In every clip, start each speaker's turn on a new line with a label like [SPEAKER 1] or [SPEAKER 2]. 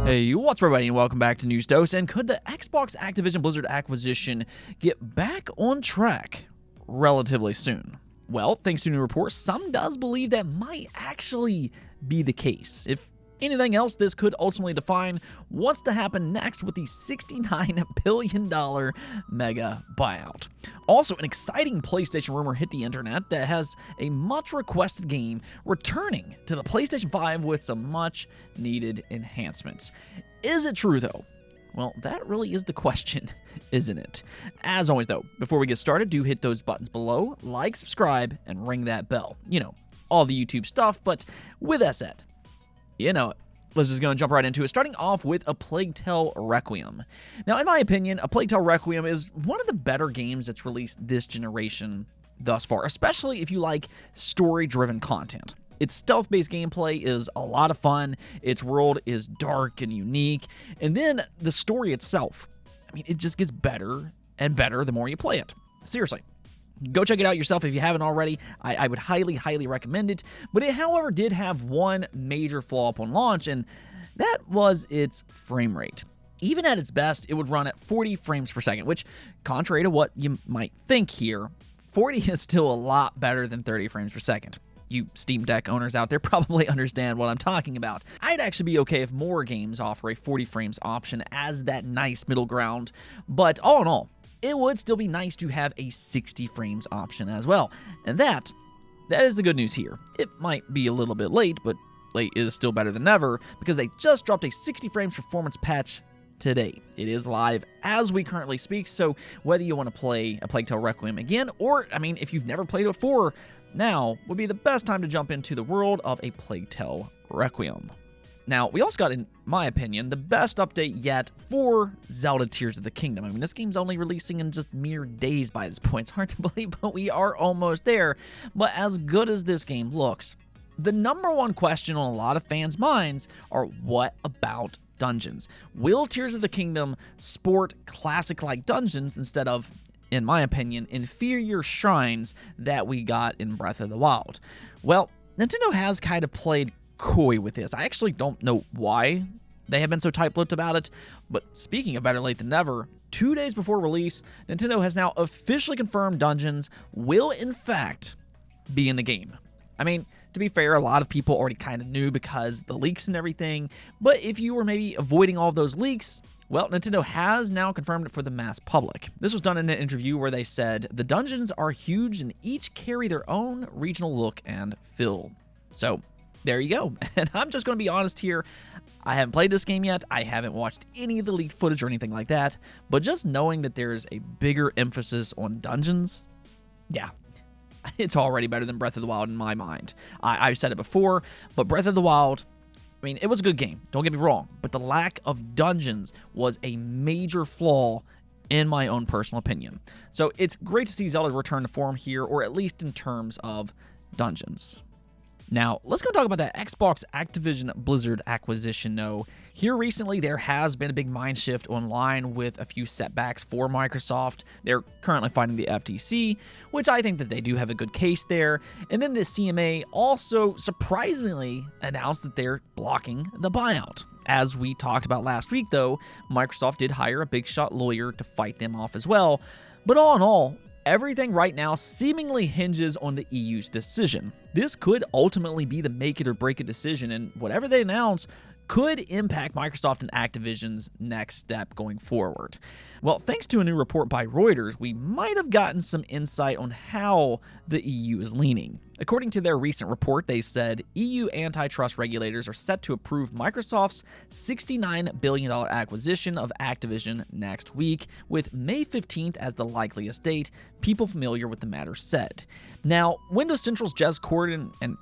[SPEAKER 1] Hey, what's up, everybody, and welcome back to News Dose. And could the Xbox Activision Blizzard acquisition get back on track relatively soon? Well, thanks to new reports, some does believe that might actually be the case. If anything else, this could ultimately define what's to happen next with the $69 billion mega buyout. Also, an exciting PlayStation rumor hit the internet that has a much-requested game returning to the PlayStation 5 with some much-needed enhancements. Is it true, though? Well, that really is the question, isn't it? As always, though, before we get started, do hit those buttons below, like, subscribe, and ring that bell. You know, all the YouTube stuff, but with that said, you know it. Let's just go and jump right into it, starting off with A Plague Tale Requiem. Now, in my opinion, A Plague Tale Requiem is one of the better games that's released this generation thus far, especially if you like story-driven content. Its stealth-based gameplay is a lot of fun, its world is dark and unique, and then the story itself, I mean, it just gets better and better the more you play it. Seriously. Go check it out yourself if you haven't already. I would highly recommend it. But it, however, did have one major flaw upon launch, and that was its frame rate. Even at its best, it would run at 40 frames per second, which, contrary to what you might think here, 40 is still a lot better than 30 frames per second. You Steam Deck owners out there probably understand what I'm talking about. I'd actually be okay if more games offer a 40 frames option as that nice middle ground, but all in all, it would still be nice to have a 60 frames option as well. And that is the good news here. It might be a little bit late, but late is still better than never because they just dropped a 60 frames performance patch today. It is live as we currently speak, so whether you want to play A Plague Tale Requiem again, or, I mean, if you've never played it before, now would be the best time to jump into the world of A Plague Tale Requiem. Now, we also got, in my opinion, the best update yet for Zelda Tears of the Kingdom. I mean, this game's only releasing in just mere days by this point. It's hard to believe, but we are almost there. But as good as this game looks, the number one question on a lot of fans' minds are, what about dungeons? Will Tears of the Kingdom sport classic-like dungeons instead of, in my opinion, inferior shrines that we got in Breath of the Wild? Well, Nintendo has kind of played coy with this. I actually don't know why they have been so tight-lipped about it, but speaking of better late than never, 2 days before release, Nintendo has now officially confirmed dungeons will in fact be in the game. I mean, to be fair, a lot of people already kind of knew because the leaks and everything, but if you were maybe avoiding all of those leaks, well, Nintendo has now confirmed it for the mass public. This was done in an interview where they said, the dungeons are huge and each carry their own regional look and feel. So, there you go. And I'm just going to be honest here. I haven't played this game yet. I haven't watched any of the leaked footage or anything like that. But just knowing that there's a bigger emphasis on dungeons, yeah, it's already better than Breath of the Wild in my mind. I've said it before, but Breath of the Wild, I mean, it was a good game. Don't get me wrong. But the lack of dungeons was a major flaw in my own personal opinion. So it's great to see Zelda return to form here, or at least in terms of dungeons. Now, let's go talk about that Xbox Activision Blizzard acquisition. No, here recently there has been a big mind shift online with a few setbacks for Microsoft. They're currently fighting the FTC, which I think that they do have a good case there. And then the CMA also surprisingly announced that they're blocking the buyout. As we talked about last week, though, Microsoft did hire a big shot lawyer to fight them off as well. But all in all, everything right now seemingly hinges on the EU's decision. This could ultimately be the make it or break it decision, and whatever they announce could impact Microsoft and Activision's next step going forward. Well, thanks to a new report by Reuters, we might have gotten some insight on how the EU is leaning. According to their recent report, they said EU antitrust regulators are set to approve Microsoft's $69 billion acquisition of Activision next week, with May 15th as the likeliest date, people familiar with the matter said. Now, Windows Central's Jez Corden, and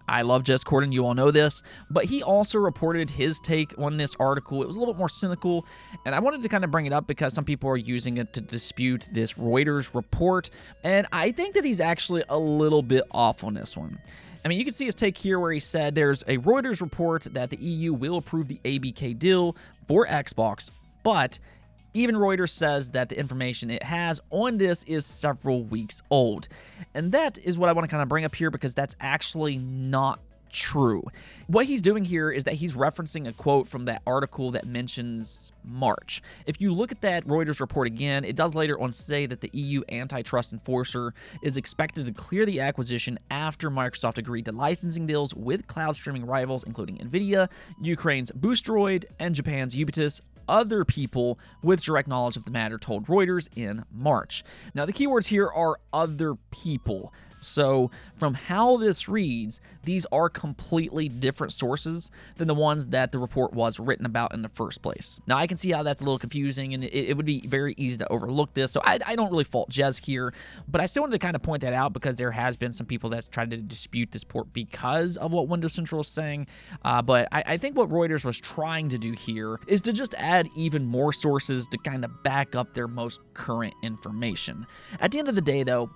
[SPEAKER 1] I love Jez Corden, you all know this, but he also reported his take on this article. It was a little bit more cynical, and I wanted to kind of bring it up because some people are using it to dispute this Reuters report, and I think that he's actually a little bit off on this one. I mean, you can see his take here where he said there's a Reuters report that the EU will approve the ABK deal for Xbox, but even Reuters says that the information it has on this is several weeks old. And that is what I want to kind of bring up here because that's actually not true. What he's doing here is that he's referencing a quote from that article that mentions March. If you look at that Reuters report again, it does later on say that the EU antitrust enforcer is expected to clear the acquisition after Microsoft agreed to licensing deals with cloud streaming rivals, including Nvidia, Ukraine's Boostroid, and Japan's Ubitus. Other people with direct knowledge of the matter told Reuters in March. Now, the keywords here are other people. So from how this reads, these are completely different sources than the ones that the report was written about in the first place. Now, I can see how that's a little confusing, and it would be very easy to overlook this, so I don't really fault Jez here, but I still wanted to kind of point that out because there has been some people that's tried to dispute this report because of what Windows Central is saying, but I think what Reuters was trying to do here is to just add even more sources to kind of back up their most current information. At the end of the day, though,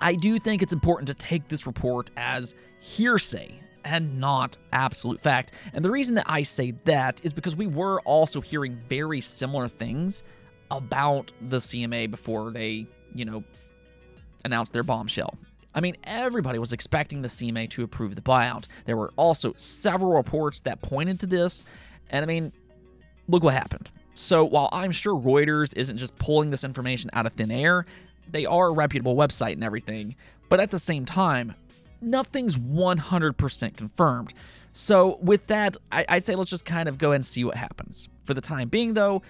[SPEAKER 1] I do think it's important to take this report as hearsay and not absolute fact. And the reason that I say that is because we were also hearing very similar things about the CMA before they, announced their bombshell. I mean, everybody was expecting the CMA to approve the buyout. There were also several reports that pointed to this. And I mean, look what happened. So while I'm sure Reuters isn't just pulling this information out of thin air, they are a reputable website and everything, but at the same time, nothing's 100% confirmed. So with that, I'd say let's just kind of go ahead and see what happens. For the time being, though,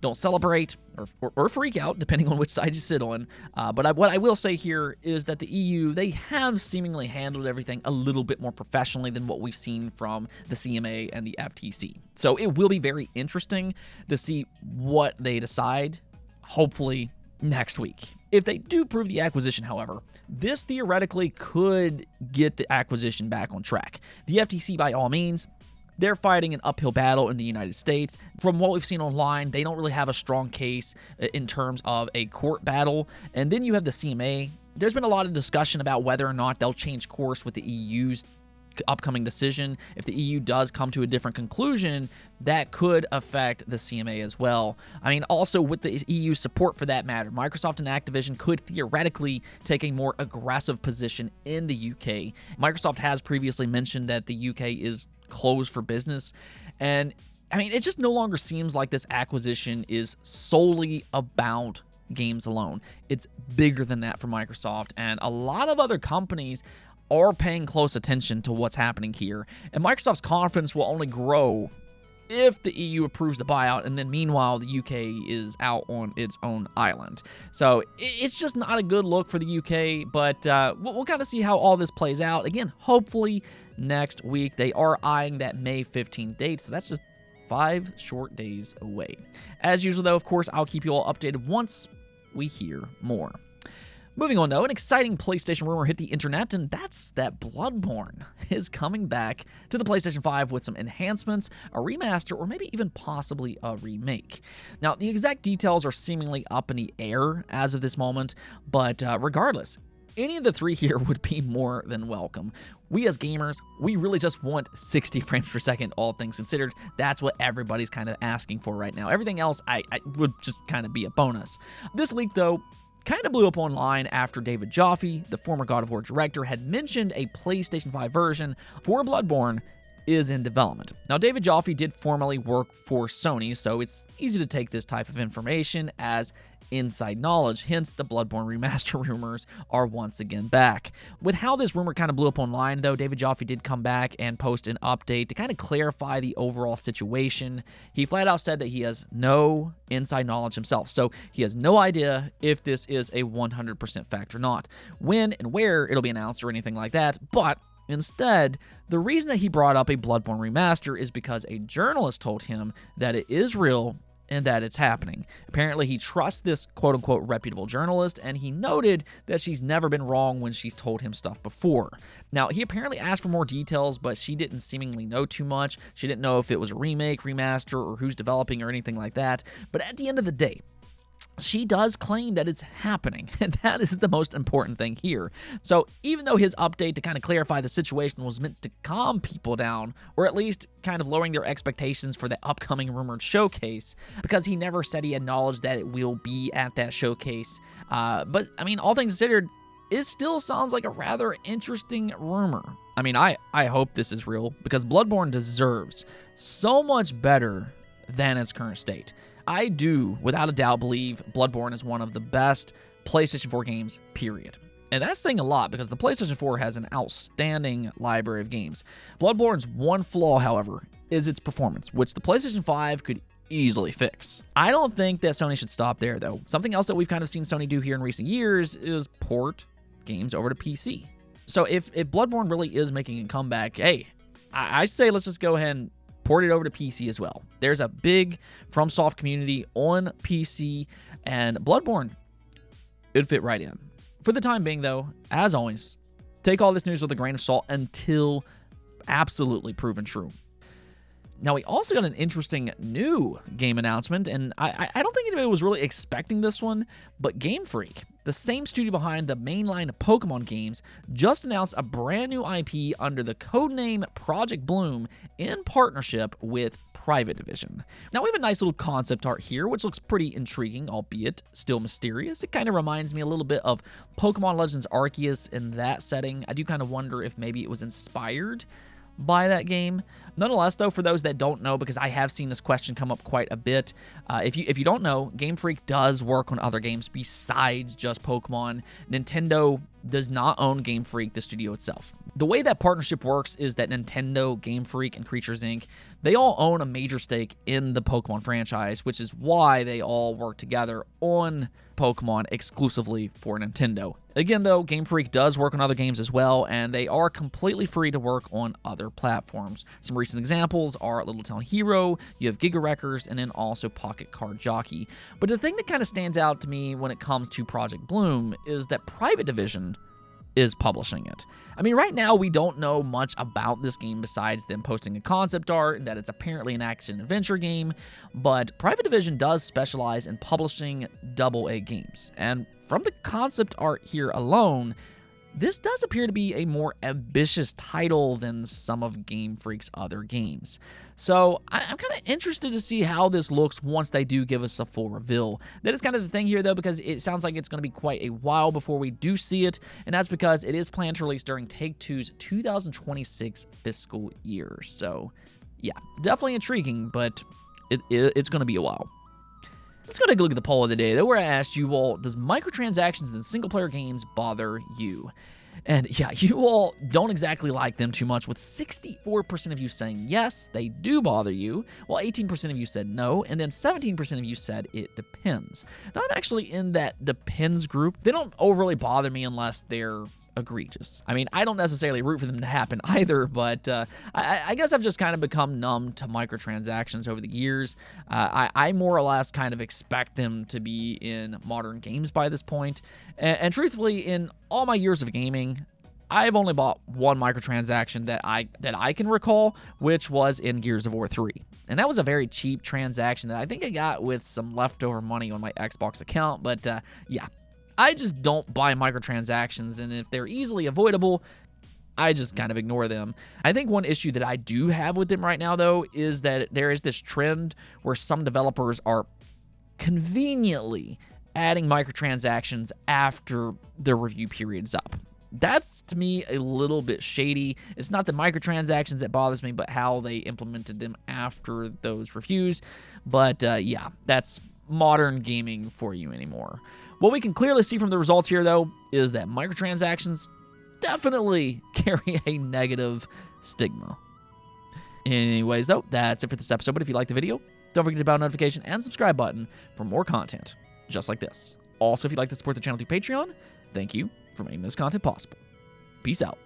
[SPEAKER 1] don't celebrate or freak out, depending on which side you sit on. But what I will say here is that the EU, they have seemingly handled everything a little bit more professionally than what we've seen from the CMA and the FTC. So it will be very interesting to see what they decide, hopefully next week. If they do prove the acquisition, however, this theoretically could get the acquisition back on track. The FTC, by all means, they're fighting an uphill battle in the United States. From what we've seen online, they don't really have a strong case in terms of a court battle. And then you have the CMA. There's been a lot of discussion about whether or not they'll change course with the EU's upcoming decision. If the EU does come to a different conclusion, that could affect the CMA as well. I mean, also with the EU support for that matter, Microsoft and Activision could theoretically take a more aggressive position in the UK. Microsoft has previously mentioned that the UK is closed for business, and I mean, it just no longer seems like this acquisition is solely about games alone. It's bigger than that for Microsoft, and a lot of other companies are paying close attention to what's happening here, and Microsoft's confidence will only grow if the EU approves the buyout, and then meanwhile the UK is out on its own island. So it's just not a good look for the UK, but we'll kind of see how all this plays out. Again, hopefully next week. They are eyeing that May 15th date, so that's just 5 short days away. As usual, though, of course, I'll keep you all updated once we hear more. Moving on, though, an exciting PlayStation rumor hit the internet, and that's that Bloodborne is coming back to the PlayStation 5 with some enhancements, a remaster, or maybe even possibly a remake. Now, the exact details are seemingly up in the air as of this moment, but regardless, any of the three here would be more than welcome. We as gamers, we really just want 60 frames per second, all things considered. That's what everybody's kind of asking for right now. Everything else I would just kind of be a bonus. This leak, though, kind of blew up online after David Jaffe, the former God of War director, had mentioned a PlayStation 5 version for Bloodborne is in development. Now, David Jaffe did formerly work for Sony, so it's easy to take this type of information as inside knowledge, hence the Bloodborne remaster rumors are once again back. With how this rumor kind of blew up online, though, David Jaffe did come back and post an update to kind of clarify the overall situation. He flat out said that he has no inside knowledge himself, so he has no idea if this is a 100% fact or not, when and where it'll be announced or anything like that, but instead, the reason that he brought up a Bloodborne remaster is because a journalist told him that it is real and that it's happening. Apparently, he trusts this quote-unquote reputable journalist, and he noted that she's never been wrong when she's told him stuff before. Now, he apparently asked for more details, but she didn't seemingly know too much. She didn't know if it was a remake, remaster, or who's developing or anything like that. But at the end of the day, she does claim that it's happening, and that is the most important thing here. So even though his update to kind of clarify the situation was meant to calm people down, or at least kind of lowering their expectations for the upcoming rumored showcase, because he never said he had knowledge that it will be at that showcase. But, I mean, all things considered, it still sounds like a rather interesting rumor. I mean, I hope this is real, because Bloodborne deserves so much better than its current state. I do, without a doubt, believe Bloodborne is one of the best PlayStation 4 games, period. And that's saying a lot, because the PlayStation 4 has an outstanding library of games. Bloodborne's one flaw, however, is its performance, which the PlayStation 5 could easily fix. I don't think that Sony should stop there, though. Something else that we've kind of seen Sony do here in recent years is port games over to PC. So if Bloodborne really is making a comeback, hey, I say let's just go ahead and port it over to PC as well. There's a big FromSoft community on PC, and Bloodborne, it'd fit right in. For the time being, though, as always, take all this news with a grain of salt until absolutely proven true. Now, we also got an interesting new game announcement, and I don't think anybody was really expecting this one, but Game Freak, the same studio behind the mainline Pokemon games, just announced a brand new IP under the codename Project Bloom in partnership with Private Division. Now, we have a nice little concept art here, which looks pretty intriguing, albeit still mysterious. It kind of reminds me a little bit of Pokemon Legends Arceus in that setting. I do kind of wonder if maybe it was inspired by that game. Nonetheless, though, for those that don't know, because I have seen this question come up quite a bit, if you don't know, Game Freak does work on other games besides just Pokemon. Nintendo does not own Game Freak, the studio itself. The way that partnership works is that Nintendo, Game Freak, and Creatures Inc., they all own a major stake in the Pokemon franchise, which is why they all work together on Pokemon exclusively for Nintendo. Again, though, Game Freak does work on other games as well, and they are completely free to work on other platforms. Some recent examples are Little Town Hero, you have Giga Wreckers, and then also Pocket Card Jockey. But the thing that kind of stands out to me when it comes to Project Bloom is that Private Division is publishing it. I mean, right now we don't know much about this game besides them posting a concept art and that it's apparently an action-adventure game, but Private Division does specialize in publishing AA games, and from the concept art here alone, this does appear to be a more ambitious title than some of Game Freak's other games. So I'm kind of interested to see how this looks once they do give us a full reveal. That is kind of the thing here, though, because it sounds like it's going to be quite a while before we do see it, and that's because it is planned to release during Take-Two's 2026 fiscal year. So, yeah, definitely intriguing, but it's going to be a while. Let's go take a look at the poll of the day, though, where I asked you all, does microtransactions in single-player games bother you? And yeah, you all don't exactly like them too much, with 64% of you saying yes, they do bother you, while 18% of you said no, and then 17% of you said it depends. Now, I'm actually in that depends group. They don't overly bother me unless they're egregious. I mean, I don't necessarily root for them to happen either, but I guess I've just kind of become numb to microtransactions over the years. I more or less kind of expect them to be in modern games by this point. And truthfully, in all my years of gaming, I've only bought one microtransaction that I can recall, which was in Gears of War 3. And that was a very cheap transaction that I think I got with some leftover money on my Xbox account, but yeah. I just don't buy microtransactions, and if they're easily avoidable, I just kind of ignore them. I think one issue that I do have with them right now, though, is that there is this trend where some developers are conveniently adding microtransactions after their review period's up. That's, to me, a little bit shady. It's not the microtransactions that bothers me, but how they implemented them after those reviews. But, yeah, that's modern gaming for you anymore. What we can clearly see from the results here, though, is that microtransactions definitely carry a negative stigma. Anyways, though, that's it for this episode. But if you liked the video, don't forget to hit the bell notification and subscribe button for more content just like this. Also, if you'd like to support the channel through Patreon, thank you for making this content possible. Peace out.